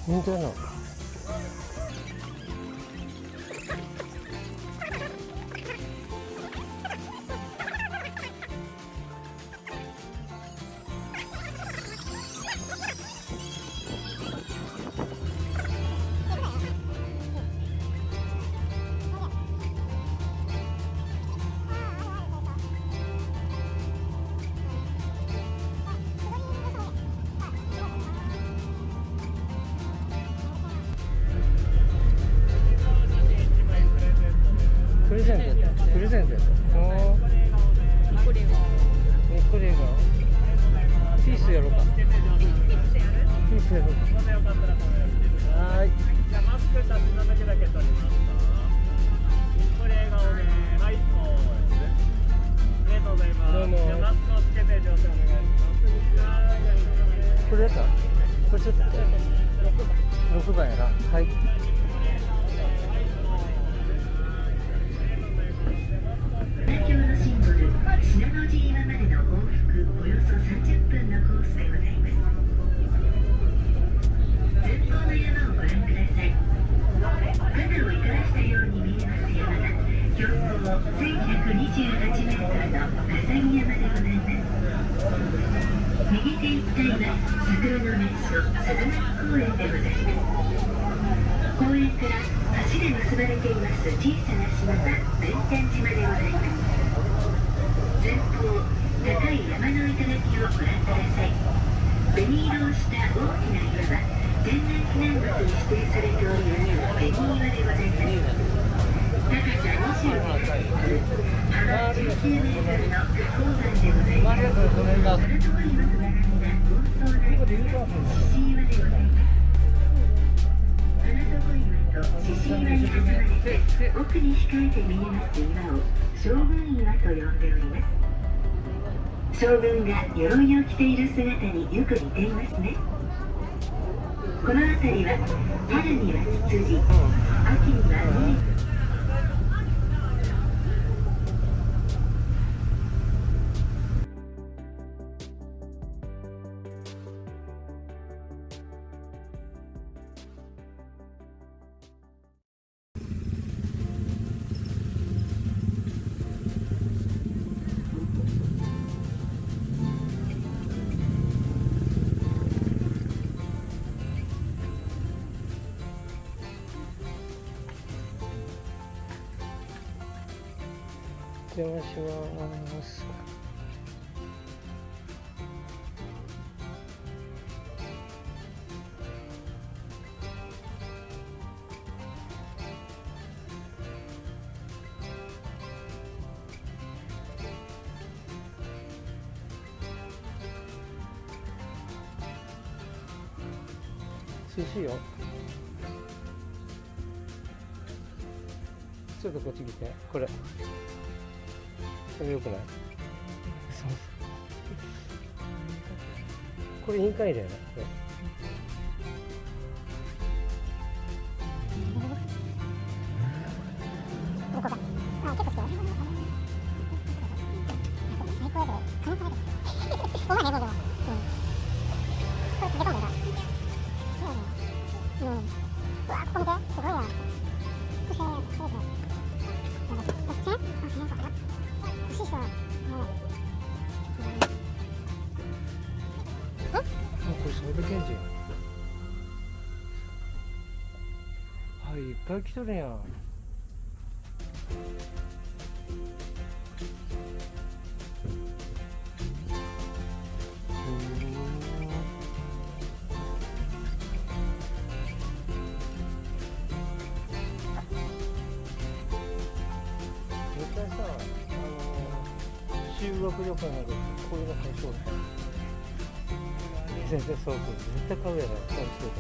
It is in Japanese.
本当やな。プレゼントやった。プレゼントやった。ニコレがニコレがピースやろうか。ピースやろうか。はーい。じゃあマスク写真の時だけ撮りますか。ニコレ顔で、はい、そうですね。ありがとうございます。どうもじゃあマスクをつけて乗車お願いします。これやった。これちょっと6番やな。はい。東京のシンボル信濃路岩までの往復およそ30分のコースでございます。前方の山をご覧ください。肩を生かしたように見えます山が標高1128メートルの笠木山でございます。右手一帯は桜の名所鈴巻公園でございます。公園から橋で結ばれています小さな島が弁天島でございます。前方高い山の頂をご覧ください。紅色をした大きな岩は天然記念物に指定されております紅岩でございます。高さ22メートル、幅19メートルの花崗岩でございます。この通りを並んだ豪壮な岩、獅子岩でございます。花床岩と獅子岩に挟まれて奥に控えて見えます岩を将軍岩と呼んでおります。将軍が鎧を着ている姿によく似ていますね。この辺りは春にはツツジ、秋にはモミジ。お邪魔します。涼しいよ。ちょっとこっち来て、これ。これ良くない？そうそう。これ印鑑入れやな。これこれソウルケンジやん。はい、いっぱい来とるやん。絶対さ、修学旅行などこういうの買いそうだ。そうそう、絶対買うやろ、買いそうだ。